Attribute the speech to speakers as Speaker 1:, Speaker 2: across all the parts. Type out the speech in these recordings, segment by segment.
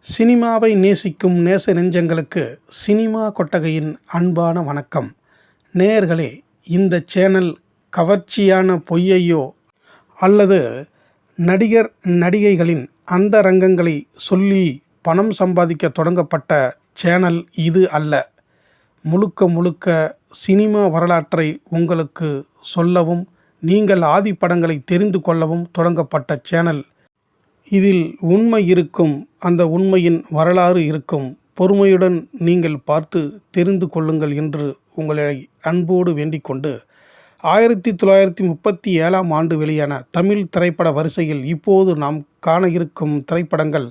Speaker 1: சினிமாவை நேசிக்கும் நேச நெஞ்சங்களுக்கு சினிமா கொட்டகையின் அன்பான வணக்கம். நேயர்களே, இந்த சேனல் கவர்ச்சியான பொய்யையோ அல்லது நடிகர் நடிகைகளின் அந்தரங்கங்களை சொல்லி பணம் சம்பாதிக்க தொடங்கப்பட்ட சேனல் இது அல்ல. முழுக்க முழுக்க சினிமா வரலாற்றை உங்களுக்கு சொல்லவும் நீங்கள் ஆதி படங்களை தெரிந்து கொள்ளவும் தொடங்கப்பட்ட சேனல். இதில் உண்மை இருக்கும், அந்த உண்மையின் வரலாறு இருக்கும். பொறுமையுடன் நீங்கள் பார்த்து தெரிந்து கொள்ளுங்கள் என்று உங்களை அன்போடு வேண்டிக்கொண்டு 1937ஆம் ஆண்டு வெளியான தமிழ் திரைப்பட வரிசையில் இப்போது நாம் காண இருக்கும் திரைப்படங்கள்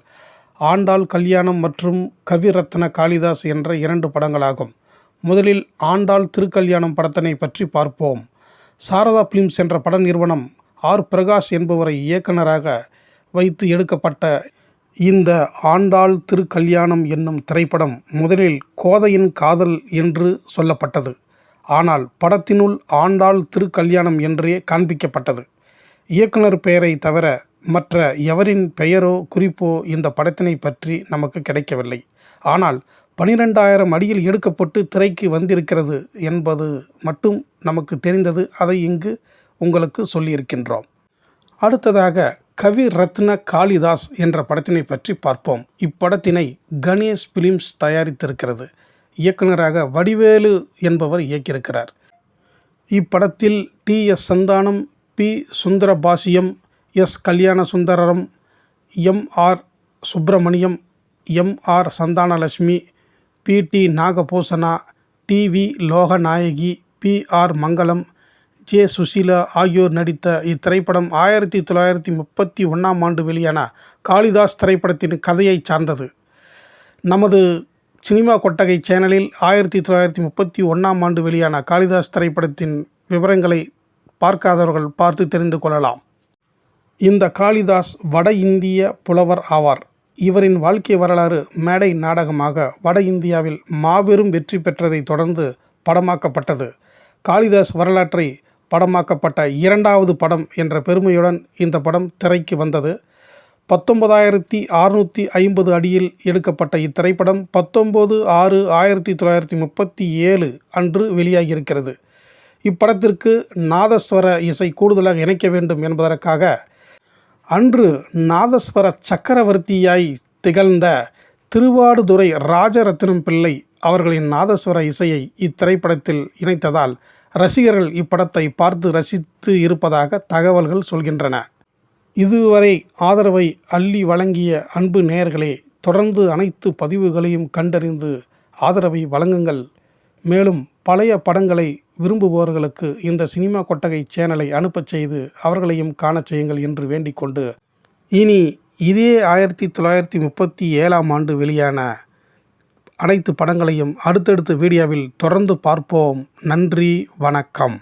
Speaker 1: ஆண்டாள் கல்யாணம் மற்றும் கவிரத்ன காளிதாஸ் என்ற 2 படங்களாகும். முதலில் ஆண்டாள் திருக்கல்யாணம் படத்தினை பற்றி பார்ப்போம். சாரதா பிலிம்ஸ் என்ற பட நிறுவனம் ஆர். பிரகாஷ் என்பவரை இயக்குனராக வைத்து எடுக்கப்பட்ட இந்த ஆண்டாள் திருக்கல்யாணம் என்னும் திரைப்படம் முதலில் கோதையின் காதல் என்று சொல்லப்பட்டது. ஆனால் படத்தினுள் ஆண்டாள் திருக்கல்யாணம் என்றே காண்பிக்கப்பட்டது. இயக்குனர் பெயரை தவிர மற்ற எவரின் பெயரோ குறிப்போ இந்த படத்தினை பற்றி நமக்கு கிடைக்கவில்லை. ஆனால் 12,000 அடியில் எடுக்கப்பட்டு திரைக்கு வந்திருக்கிறது என்பது மட்டும் நமக்கு தெரிந்தது. அதை இங்கு உங்களுக்கு சொல்லியிருக்கின்றோம். அடுத்ததாக கவிரத்ன காளிதாஸ் என்ற படத்தினை பற்றி பார்ப்போம். இப்படத்தினை கணேஷ் பிலிம்ஸ் தயாரித்திருக்கிறது. இயக்குனராக வடிவேலு என்பவர் இயக்கியிருக்கிறார். இப்படத்தில் T S. Santhanam, P. Sundarabasiyam, S. Kalyana Sundaram, M R. Subramaniam, M R. Santhanalakshmi, P D. Nagabhushana, T V. Loganayaki, P R. Mangalam, J. Susheela ஆகியோர் நடித்த இத்திரைப்படம் 1931ஆம் ஆண்டு வெளியான காளிதாஸ் திரைப்படத்தின் கதையை சார்ந்தது. நமது சினிமா கொட்டகை சேனலில் 1931ஆம் ஆண்டு வெளியான காளிதாஸ் திரைப்படத்தின் விவரங்களை பார்க்காதவர்கள் பார்த்து தெரிந்து கொள்ளலாம். இந்த காளிதாஸ் வட இந்திய புலவர் ஆவார். இவரின் வாழ்க்கை வரலாறு மேடை நாடகமாக வட இந்தியாவில் மாபெரும் வெற்றி பெற்றதை தொடர்ந்து படமாக்கப்பட்டது. காளிதாஸ் வரலாற்றை படமாக்கப்பட்ட 2வது படம் என்ற பெருமையுடன் இந்த படம் திரைக்கு வந்தது. 19,650 அடியில் எடுக்கப்பட்ட இத்திரைப்படம் 19/6/1937 அன்று வெளியாகியிருக்கிறது. இப்படத்திற்கு நாதஸ்வர இசை கூடுதலாக இணைக்க வேண்டும் என்பதற்காக அன்று நாதஸ்வர சக்கரவர்த்தியாய் திகழ்ந்த திருவாடுதுறை ராஜரத்தினம் பிள்ளை அவர்களின் நாதஸ்வர இசையை இத்திரைப்படத்தில் இணைத்ததால் ரசிகர்கள் இப்படத்தை பார்த்து ரசித்து இருப்பதாக தகவல்கள் சொல்கின்றன. இதுவரை ஆதரவை அள்ளி வழங்கிய அன்பு நேயர்களே, தொடர்ந்து அனைத்து பதிவுகளையும் கண்டறிந்து ஆதரவை வழங்குங்கள். மேலும் பழைய படங்களை விரும்புபவர்களுக்கு இந்த சினிமா கொட்டகை சேனலை அனுப்பச் செய்து அவர்களையும் காணச் செய்யுங்கள் என்று வேண்டிக்கொண்டு, இனி இதே 1937ஆம் ஆண்டு வெளியான அனைத்து படங்களையும் அடுத்தடுத்த வீடியோவில் தொடர்ந்து பார்ப்போம். நன்றி, வணக்கம்.